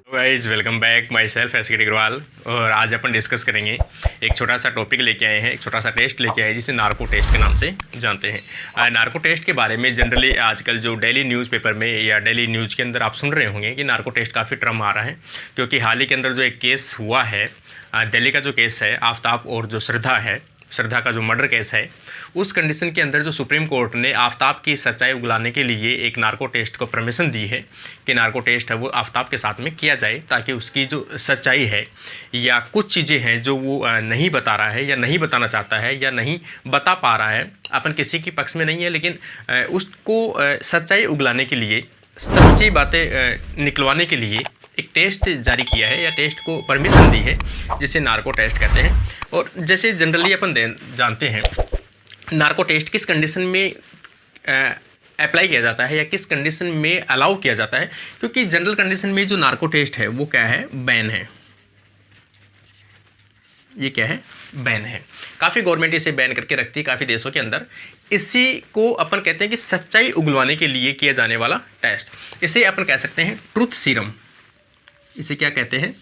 Guys welcome back, my self SK Agarwal. और आज अपन discuss करेंगे, एक छोटा सा टॉपिक लेके आए हैं, एक छोटा सा टेस्ट लेके आए हैं जिसे नार्को टेस्ट के नाम से जानते हैं। नार्को टेस्ट के बारे में जनरली आजकल जो डेली न्यूज़पेपर में या डेली न्यूज़ के अंदर आप सुन रहे होंगे कि नार्को टेस्ट काफ़ी ट्रम आ रहा है, क्योंकि हाल ही के अंदर जो एक केस हुआ है, दिल्ली का जो केस है आफ्ताब और जो श्रद्धा का जो मर्डर केस है, उस कंडीशन के अंदर जो सुप्रीम कोर्ट ने आफ्ताब की सच्चाई उगलाने के लिए एक नार्को टेस्ट को परमिशन दी है कि नार्को टेस्ट है वो आफ्ताब के साथ में किया जाए, ताकि उसकी जो सच्चाई है या कुछ चीज़ें हैं जो वो नहीं बता रहा है या नहीं बताना चाहता है या नहीं बता पा रहा है, अपन किसी के पक्ष में नहीं है, लेकिन उसको सच्चाई उगलाने के लिए, सच्ची बातें निकलवाने के लिए एक टेस्ट जारी किया है या टेस्ट को परमिशन दी है, जिसे नार्को टेस्ट कहते हैं। और जैसे जनरली अपन जानते हैं नार्को टेस्ट किस कंडीशन में अप्लाई किया जाता है या किस कंडीशन में अलाउ किया जाता है, क्योंकि जनरल कंडीशन में जो नार्को टेस्ट है वो क्या है, बैन है। ये क्या है, बैन है। काफ़ी गवर्नमेंट इसे बैन करके रखती है काफ़ी देशों के अंदर। इसी को अपन कहते हैं कि सच्चाई उगलवाने के लिए किया जाने वाला टेस्ट। इसे अपन कह सकते हैं ट्रुथ सीरम। इसे क्या कहते हैं,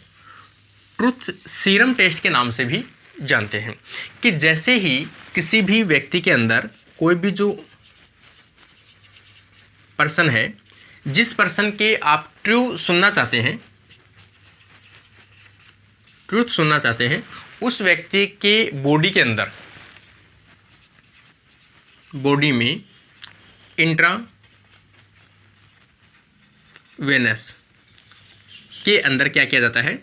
ट्रुथ सीरम टेस्ट के नाम से भी जानते हैं। कि जैसे ही किसी भी व्यक्ति के अंदर कोई भी जो पर्सन है, जिस पर्सन के आप ट्रूथ सुनना चाहते हैं, उस व्यक्ति के बॉडी में इंट्रावेनस के अंदर क्या किया जाता है,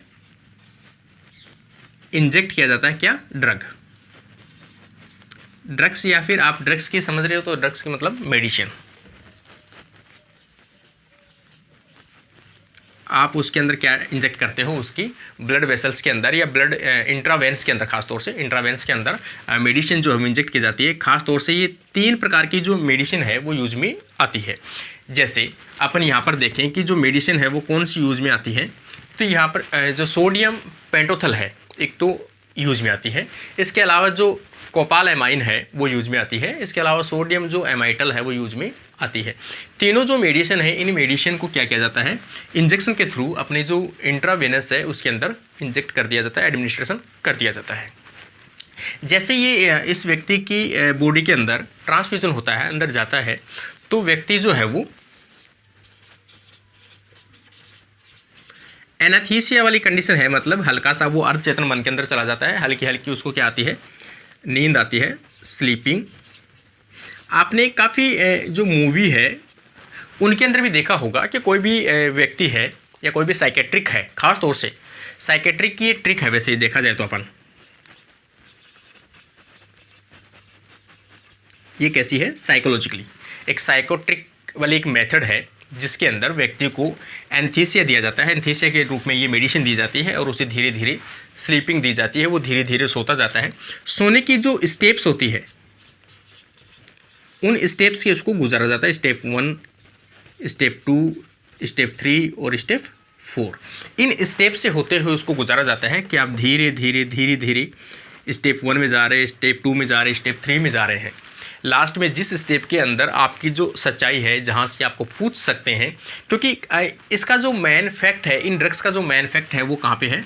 इंजेक्ट किया जाता है क्या, ड्रग्स, या फिर आप ड्रग्स की समझ रहे हो तो ड्रग्स की मतलब मेडिसिन। आप उसके अंदर क्या इंजेक्ट करते हो, उसकी ब्लड वेसल्स के अंदर या ब्लड इंट्रावेंस के अंदर, खासतौर से इंट्रावेंस के अंदर मेडिसिन जो है इंजेक्ट की जाती है। खासतौर से ये 3 प्रकार की जो मेडिसिन है वो यूज में आती है। जैसे अपन यहाँ पर देखें कि जो मेडिसिन है वो कौन सी यूज में आती है, तो यहाँ पर जो सोडियम पेंटोथल है एक तो यूज में आती है। इसके अलावा जो कोपालामाइन है वो यूज में आती है। इसके अलावा सोडियम जो एमाइटल है वो यूज में आती है। तीनों जो मेडिसिन है, इन मेडिसिन को क्या किया जाता है, इंजेक्शन के थ्रू अपने जो इंट्रावेनस है उसके अंदर इंजेक्ट कर दिया जाता है, एडमिनिस्ट्रेशन कर दिया जाता है। जैसे ये इस व्यक्ति की बॉडी के अंदर ट्रांसफ्यूजन होता है, अंदर जाता है, तो व्यक्ति जो है वो एनास्थीसिया वाली कंडीशन है, मतलब हल्का सा वो अर्धचेतन मन के अंदर चला जाता है, हल्की हल्की उसको क्या आती है, नींद आती है, स्लीपिंग। आपने काफ़ी जो मूवी है उनके अंदर भी देखा होगा कि कोई भी व्यक्ति है या कोई भी साइकेट्रिक है, खास तौर से साइकेट्रिक की ये ट्रिक है, वैसे देखा जाए तो अपन ये कैसी है, साइकोलॉजिकली एक साइकोट्रिक वाली एक मेथड है, जिसके अंदर व्यक्ति को एंथीसिया दिया जाता है। एंथीसिया के रूप में ये मेडिसिन दी जाती है और उसे धीरे धीरे स्लीपिंग दी जाती है, वो धीरे धीरे सोता जाता है। सोने की जो स्टेप्स होती है उन स्टेप्स के उसको गुजारा जाता है, स्टेप 1, स्टेप 2, स्टेप 3 और स्टेप 4। इन स्टेप से होते हुए उसको गुजारा जाता है कि आप धीरे धीरे स्टेप 1 में जा रहे हैं, स्टेप 2 में जा रहे हैं, स्टेप 3 में जा रहे हैं। लास्ट में जिस स्टेप के अंदर आपकी जो सच्चाई है, जहाँ से आपको पूछ सकते हैं, क्योंकि इसका जो मेन फैक्ट है, इन ड्रग्स का जो मेन फैक्ट है वो कहाँ पे है,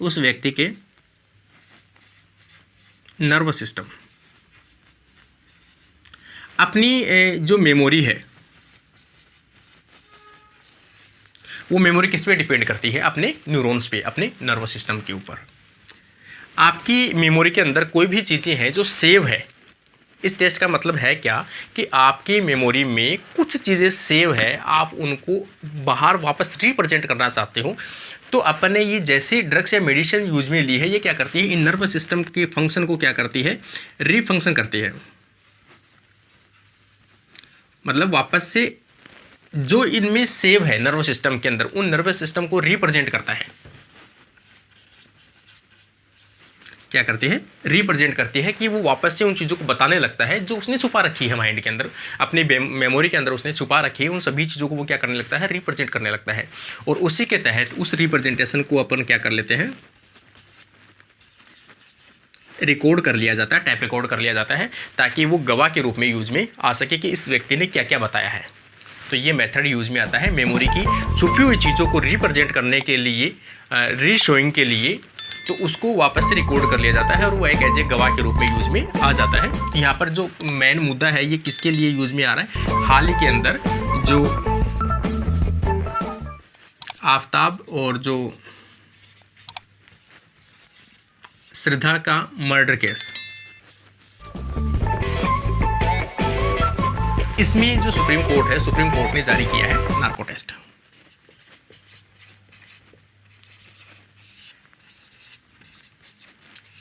उस व्यक्ति के नर्वस सिस्टम। अपनी जो मेमोरी है वो मेमोरी किस पे डिपेंड करती है, अपने न्यूरॉन्स पे, अपने नर्वस सिस्टम के ऊपर। आपकी मेमोरी के अंदर कोई भी चीज़ें हैं जो सेव है, इस टेस्ट का मतलब है क्या कि आपकी मेमोरी में कुछ चीज़ें सेव है, आप उनको बाहर वापस रिप्रेजेंट करना चाहते हो, तो अपन ने ये जैसे ड्रग्स या मेडिसिन यूज में ली है, ये क्या करती है, इन नर्वस सिस्टम के फंक्शन को क्या करती है, रीफंक्शन करती है। मतलब वापस से जो इनमें सेव है नर्वस सिस्टम के अंदर, उन नर्वस सिस्टम को रिप्रेजेंट करता है। क्या करती है, रिप्रेजेंट करती है कि वो वापस से उन चीज़ों को बताने लगता है जो उसने छुपा रखी है माइंड के अंदर, अपनी मेमोरी के अंदर उसने छुपा रखी है, उन सभी चीज़ों को वो क्या करने लगता है, रिप्रेजेंट करने लगता है। और उसी के तहत उस रिप्रेजेंटेशन को अपन क्या कर लेते हैं, रिकॉर्ड कर लिया जाता है, टैप रिकॉर्ड कर लिया जाता है, ताकि वो गवाह के रूप में यूज में आ सके कि इस व्यक्ति ने क्या क्या बताया है। तो ये मेथड यूज में आता है मेमोरी की छुपी हुई चीज़ों को रिप्रेजेंट करने के लिए, रीशोइंग के लिए। तो उसको वापस से रिकॉर्ड कर लिया जाता है और वो एक एज ए गवाह के रूप में यूज में आ जाता है। यहाँ पर जो मेन मुद्दा है ये किसके लिए यूज में आ रहा है, हाल ही के अंदर जो आफ्ताब और जो श्रद्धा का मर्डर केस, इसमें जो सुप्रीम कोर्ट है, सुप्रीम कोर्ट ने जारी किया है नार्को टेस्ट।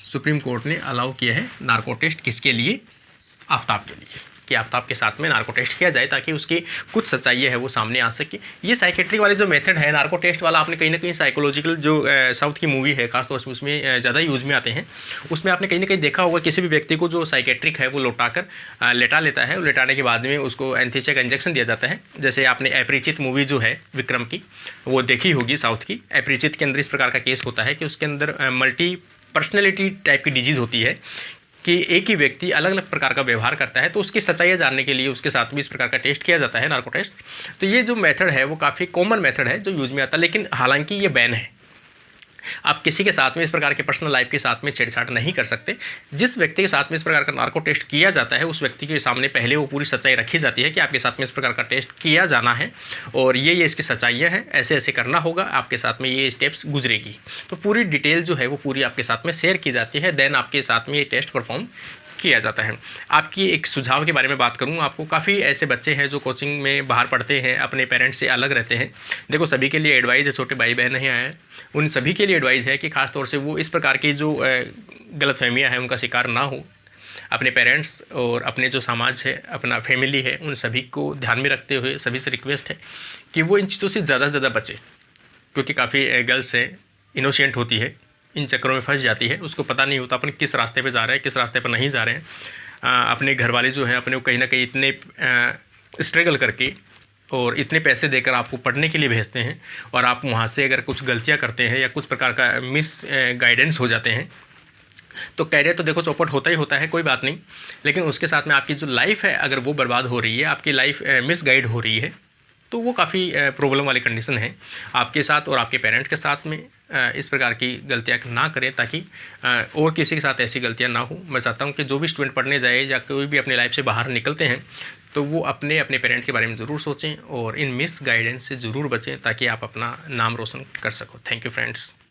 सुप्रीम कोर्ट ने अलाउ किया है नार्को टेस्ट, किसके लिए, आफ्ताब के लिए, कि आफ्ताब के साथ में नार्को टेस्ट किया जाए ताकि उसकी कुछ सच्चाई है वो सामने आ सके। ये साइकेट्रिक वाले जो मेथड है नार्को टेस्ट वाला, आपने कहीं ना कहीं साइकोलॉजिकल जो साउथ की मूवी है खासतौर से उसमें ज़्यादा यूज में आते हैं। उसमें आपने कहीं ना कहीं देखा होगा किसी भी व्यक्ति को जो साइकेट्रिक है वो लौटाकर लेटा लेता है, लेटाने के बाद में उसको एंथीसिया का इंजेक्शन दिया जाता है। जैसे आपने अपरिचित मूवी जो है विक्रम की वो देखी होगी साउथ की। अपरिचित के अंदर इस प्रकार का केस होता है कि उसके अंदर मल्टी पर्सनैलिटी टाइप की डिजीज़ होती है कि एक ही व्यक्ति अलग अलग प्रकार का व्यवहार करता है, तो उसकी सच्चाई जानने के लिए उसके साथ भी इस प्रकार का टेस्ट किया जाता है, नार्को टेस्ट। तो ये जो मेथड है वो काफ़ी कॉमन मेथड है जो यूज में आता है, लेकिन हालांकि ये बैन है। आप किसी के साथ में इस प्रकार के पर्सनल लाइफ के साथ में छेड़छाड़ नहीं कर सकते। जिस व्यक्ति के साथ में इस प्रकार का नार्को टेस्ट किया जाता है उस व्यक्ति के सामने पहले वो पूरी सच्चाई रखी जाती है कि आपके साथ में इस प्रकार का टेस्ट किया जाना है और ये इसकी सच्चाइयाँ हैं, ऐसे ऐसे करना होगा, आपके साथ में ये स्टेप्स गुजरेगी। तो पूरी डिटेल जो है वो पूरी आपके साथ में शेयर की जाती है, देन आपके साथ में ये टेस्ट परफॉर्म किया जाता है। आपकी एक सुझाव के बारे में बात करूं, आपको काफ़ी ऐसे बच्चे हैं जो कोचिंग में बाहर पढ़ते हैं, अपने पेरेंट्स से अलग रहते हैं। देखो सभी के लिए एडवाइस है, छोटे भाई बहन हैं उन सभी के लिए एडवाइस है कि खास तौर से वो इस प्रकार की जो गलतफहमियां हैं उनका शिकार ना हो। अपने पेरेंट्स और अपने जो समाज है, अपना फैमिली है, उन सभी को ध्यान में रखते हुए सभी से रिक्वेस्ट है कि वो इन चीज़ों से ज़्यादा से ज़्यादा बचे, क्योंकि काफ़ी गर्ल्स है इनोसेंट होती है, इन चक्करों में फंस जाती है, उसको पता नहीं होता अपन किस रास्ते पे जा रहे हैं, किस रास्ते पर नहीं जा रहे हैं। अपने घर वाले जो हैं अपने को कहीं ना कहीं इतने स्ट्रगल करके और इतने पैसे देकर आपको पढ़ने के लिए भेजते हैं और आप वहाँ से अगर कुछ गलतियाँ करते हैं या कुछ प्रकार का मिस गाइडेंस हो जाते हैं तो कैरियर तो देखो चौपट होता ही होता है, कोई बात नहीं, लेकिन उसके साथ में आपकी जो लाइफ है अगर वो बर्बाद हो रही है, आपकी लाइफ मिस गाइड हो रही है, तो वो काफ़ी प्रॉब्लम वाली कंडीशन है आपके साथ और आपके पेरेंट्स के साथ में। इस प्रकार की गलतियाँ ना करें ताकि और किसी के साथ ऐसी गलतियाँ ना हो। मैं चाहता हूँ कि जो भी स्टूडेंट पढ़ने जाए या कोई भी अपनी लाइफ से बाहर निकलते हैं तो वो अपने पेरेंट्स के बारे में ज़रूर सोचें और इन मिस गाइडेंस से ज़रूर बचें ताकि आप अपना नाम रोशन कर सको। Thank you friends.